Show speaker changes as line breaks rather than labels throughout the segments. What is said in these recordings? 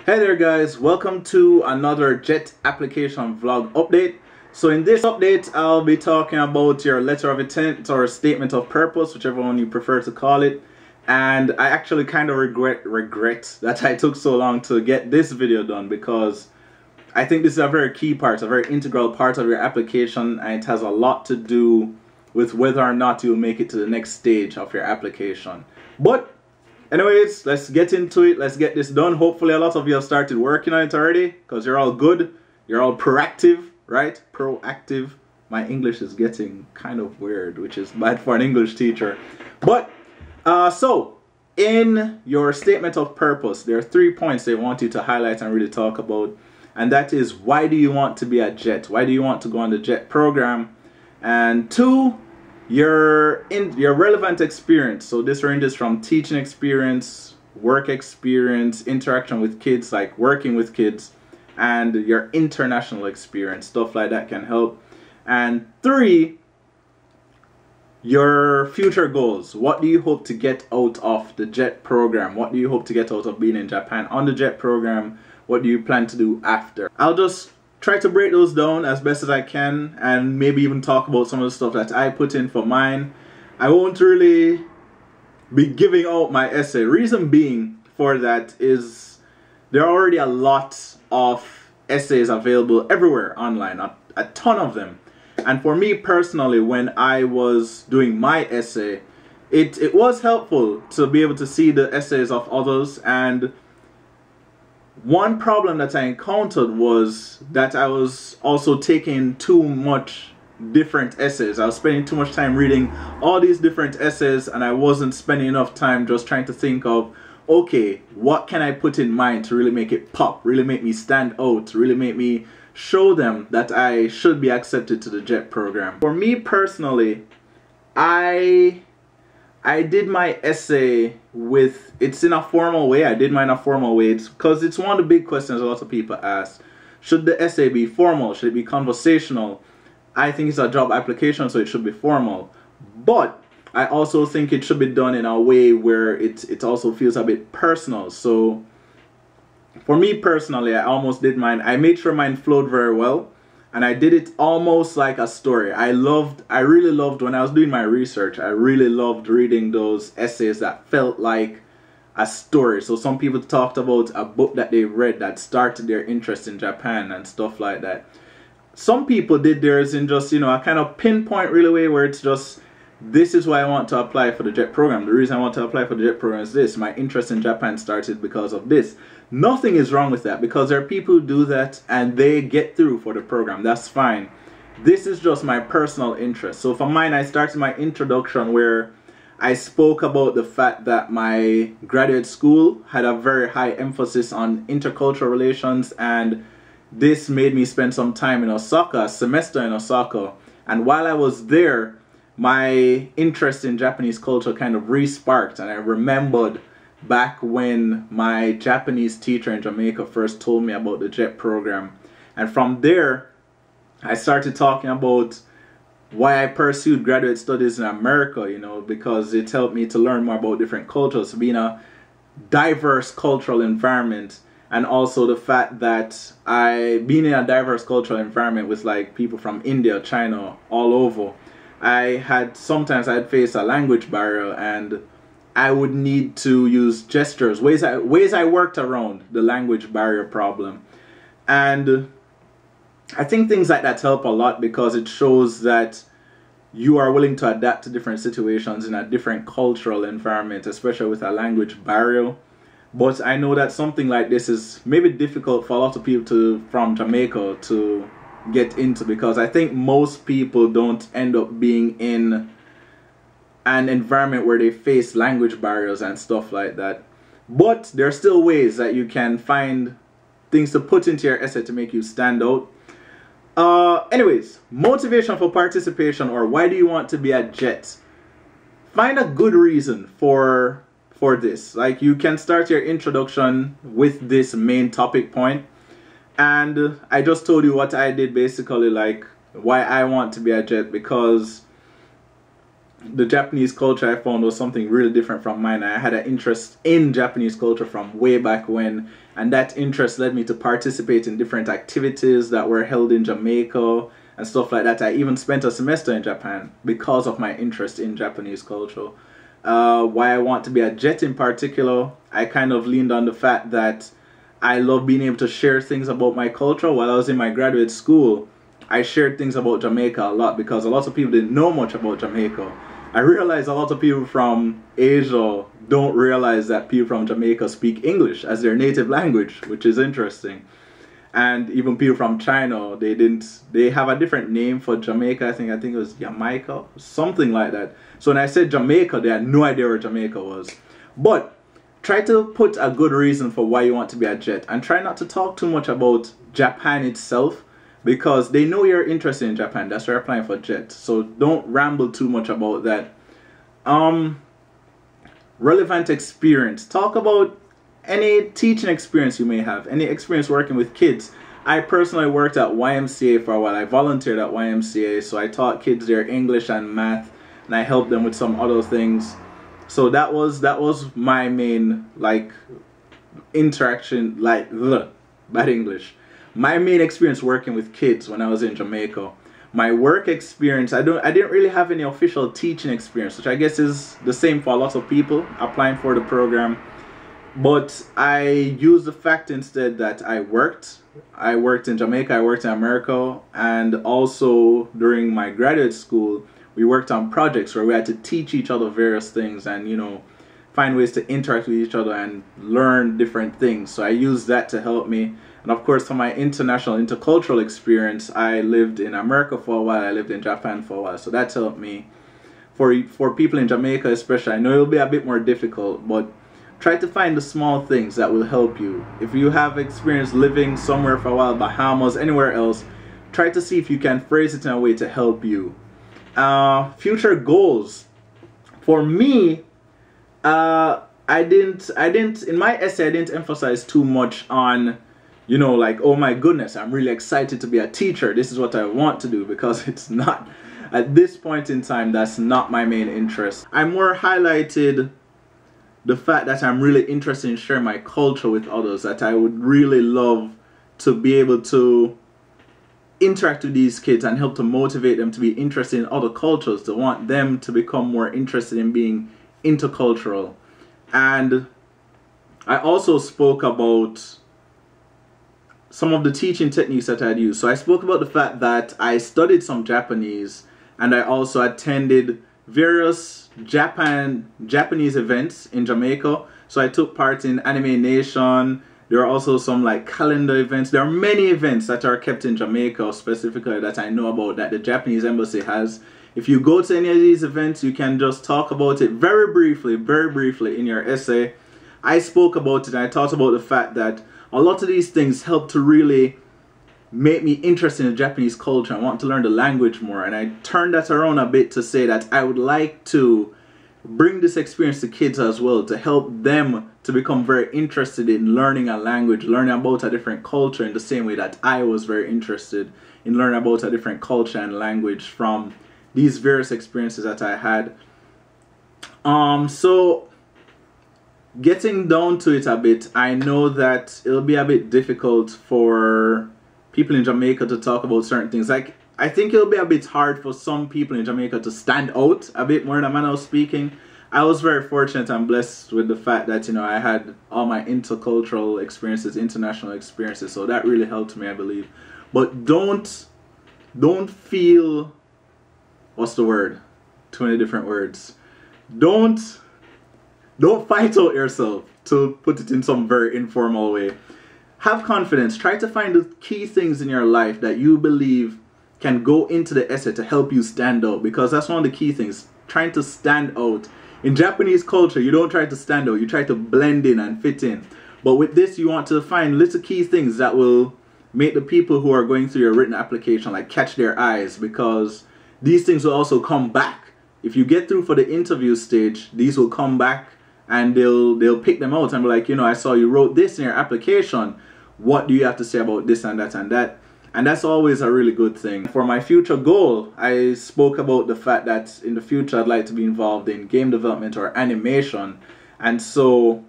Hey there guys, welcome to another JET application vlog update. So in this update I'll be talking about your letter of intent or statement of purpose, whichever one you prefer to call it. And I actually kind of regret that I took so long to get this video done, because I think this is a very key part, a very integral part of your application, and it has a lot to do with whether or not you'll make it to the next stage of your application. But anyways, let's get into it. Let's get this done. Hopefully a lot of you have started working on it already, because you're all good. You're all proactive, right? Proactive. My English is getting kind of weird, which is bad for an English teacher. But, so, in your statement of purpose, there are 3 points they want you to highlight and really talk about. And that is, why do you want to be a JET? Why do you want to go on the JET program? And 2, your relevant experience. So this ranges from teaching experience, work experience, interaction with kids, like working with kids, and your international experience. Stuff like that can help. And 3, your future goals. What do you hope to get out of the JET program? What do you hope to get out of being in Japan on the JET program? What do you plan to do after? I'll just try to break those down as best as I can, and maybe even talk about some of the stuff that I put in for mine. I won't really be giving out my essay. Reason being for that is there are already a lot of essays available everywhere online, a ton of them. And for me personally, when I was doing my essay, it was helpful to be able to see the essays of others. And one problem that I encountered was that I was also taking too much different essays. I was spending too much time reading all these different essays, and I wasn't spending enough time just trying to think of, okay, what can I put in mind to really make it pop, really make me stand out, really make me show them that I should be accepted to the JET program. For me personally, I did my essay with, it's in a formal way. I did mine in a formal way because it's one of the big questions a lot of people ask. Should the essay be formal? Should it be conversational? I think it's a job application, so it should be formal. But I also think it should be done in a way where it also feels a bit personal. So for me personally, I almost did mine. I made sure mine flowed very well. And I did it almost like a story. I really loved when I was doing my research, I really loved reading those essays that felt like a story. So some people talked about a book that they read that started their interest in Japan and stuff like that. Some people did theirs in just, you know, a kind of pinpoint really way where it's just, this is why I want to apply for the JET program. The reason I want to apply for the JET program is this. My interest in Japan started because of this. Nothing is wrong with that, because there are people who do that and they get through for the program. That's fine. This is just my personal interest. So for mine, I started my introduction where I spoke about the fact that my graduate school had a very high emphasis on intercultural relations, and this made me spend some time in Osaka, a semester in Osaka. And while I was there, my interest in Japanese culture kind of re-sparked, and I remembered back when my Japanese teacher in Jamaica first told me about the JET program. And from there, I started talking about why I pursued graduate studies in America, you know, because it helped me to learn more about different cultures, to be in a diverse cultural environment. And also the fact that being in a diverse cultural environment with like people from India, China, all over, sometimes I'd face a language barrier, and I would need to use gestures, ways I worked around the language barrier problem. And I think things like that help a lot, because it shows that you are willing to adapt to different situations in a different cultural environment, especially with a language barrier. But I know that something like this is maybe difficult for a lot of people from Jamaica to get into, because I think most people don't end up being in an environment where they face language barriers and stuff like that. But there are still ways that you can find things to put into your essay to make you stand out. Anyways, motivation for participation, or why do you want to be a JET? Find a good reason for this. Like, you can start your introduction with this main topic point. And I just told you what I did, basically, like why I want to be a JET, because the Japanese culture I found was something really different from mine. I had an interest in Japanese culture from way back when, and that interest led me to participate in different activities that were held in Jamaica and stuff like that. I even spent a semester in Japan because of my interest in Japanese culture. Why I want to be a Jet in particular, I kind of leaned on the fact that I love being able to share things about my culture. While I was in my graduate school, I shared things about Jamaica a lot because a lot of people didn't know much about Jamaica. I realized a lot of people from Asia don't realize that people from Jamaica speak English as their native language, which is interesting. And even people from China, they have a different name for Jamaica. I think it was Jamaica, something like that. So when I said Jamaica, they had no idea where Jamaica was. But try to put a good reason for why you want to be a Jet, and try not to talk too much about Japan itself, because they know you're interested in Japan. That's why you're applying for Jet. So don't ramble too much about that. Relevant experience. Talk about any teaching experience you may have, any experience working with kids. I personally worked at YMCA for a while. I volunteered at YMCA, so I taught kids their English and math, and I helped them with some other things. So that was my main interaction, bad English. My main experience working with kids when I was in Jamaica. My work experience, I didn't really have any official teaching experience, which I guess is the same for a lot of people applying for the program. But I used the fact instead that I worked in Jamaica, I worked in America, and also during my graduate school, we worked on projects where we had to teach each other various things and, you know, find ways to interact with each other and learn different things. So I used that to help me. And of course, for my international, intercultural experience, I lived in America for a while, I lived in Japan for a while. So that helped me. For people in Jamaica especially, I know it'll be a bit more difficult, but try to find the small things that will help you. If you have experience living somewhere for a while, Bahamas, anywhere else, try to see if you can phrase it in a way to help you. Future goals. For me, I didn't in my essay I didn't emphasize too much on, you know, like, oh my goodness, I'm really excited to be a teacher, this is what I want to do, because it's not, at this point in time, that's not my main interest. I more highlighted the fact that I'm really interested in sharing my culture with others, that I would really love to be able to interact with these kids and help to motivate them to be interested in other cultures, to want them to become more interested in being intercultural. And I also spoke about some of the teaching techniques that I'd used. So I spoke about the fact that I studied some Japanese, and I also attended various Japanese events in Jamaica. So I took part in Anime Nation. There are also some like calendar events. There are many events that are kept in Jamaica specifically that I know about that the Japanese embassy has. If you go to any of these events, you can just talk about it very briefly in your essay. I spoke about it, and I talked about the fact that a lot of these things help to really make me interested in Japanese culture. I want to learn the language more, and I turned that around a bit to say that I would like to bring this experience to kids as well, to help them to become very interested in learning a language, learning about a different culture in the same way that I was very interested in learning about a different culture and language from these various experiences that I had. So getting down to it a bit, I know that it'll be a bit difficult for people in Jamaica to talk about certain things. Like, I think it'll be a bit hard for some people in Jamaica to stand out a bit more in the manner of speaking. I was very fortunate and blessed with the fact that, you know, I had all my intercultural experiences, international experiences, so that really helped me, I believe. But don't feel, what's the word? Too many different words. Don't fight out yourself, to put it in some very informal way. Have confidence. Try to find the key things in your life that you believe can go into the essay to help you stand out, because that's one of the key things, trying to stand out. In Japanese culture, you don't try to stand out, you try to blend in and fit in. But with this, you want to find little key things that will make the people who are going through your written application like catch their eyes, because these things will also come back. If you get through for the interview stage, these will come back and they'll pick them out and be like, you know, I saw you wrote this in your application. What do you have to say about this and that and that? And that's always a really good thing. For my future goal, I spoke about the fact that in the future I'd like to be involved in game development or animation. And so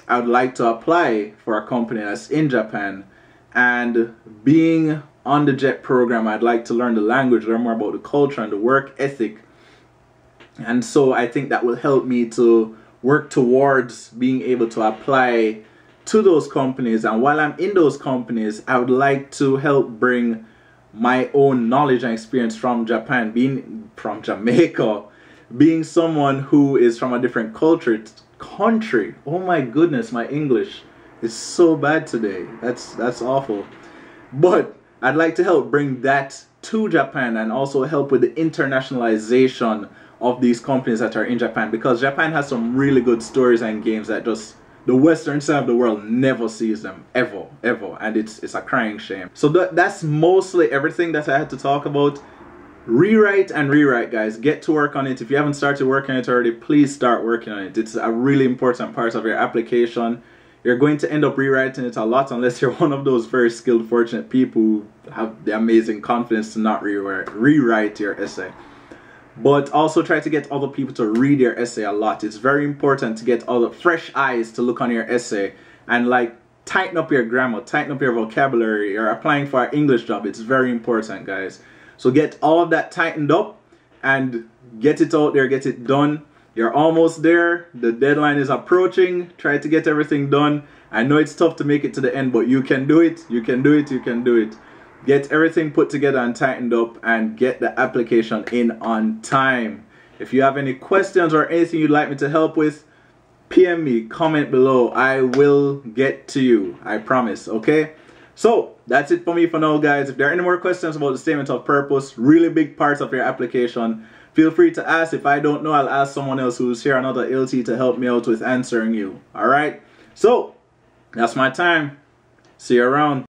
I would like to apply for a company that's in Japan. And being on the JET program, I'd like to learn the language, learn more about the culture and the work ethic. And so I think that will help me to work towards being able to apply to those companies. And while I'm in those companies, I would like to help bring my own knowledge and experience from Japan, being from Jamaica, being someone who is from a different country. Oh my goodness, my English is so bad today. That's awful. But I'd like to help bring that to Japan and also help with the internationalization of these companies that are in Japan, because Japan has some really good stories and games that just the western side of the world never sees them ever, and it's a crying shame. So that's mostly everything that I had to talk about. Rewrite and rewrite, guys. Get to work on it. If you haven't started working on it already, please start working on it. It's a really important part of your application. You're going to end up rewriting it a lot unless you're one of those very skilled, fortunate people who have the amazing confidence to not rewrite your essay. But also try to get other people to read your essay a lot. It's very important to get other fresh eyes to look on your essay and like tighten up your grammar, tighten up your vocabulary. You're applying for an English job. It's very important, guys. So get all of that tightened up and get it out there, get it done. You're almost there. The deadline is approaching. Try to get everything done. I know it's tough to make it to the end, but you can do it. You can do it. You can do it. Get everything put together and tightened up and get the application in on time. If you have any questions or anything you'd like me to help with, PM me, comment below. I will get to you. I promise, okay? So, that's it for me for now, guys. If there are any more questions about the statement of purpose, really big parts of your application, feel free to ask. If I don't know, I'll ask someone else who's here, another LT, to help me out with answering you. Alright? So, that's my time. See you around.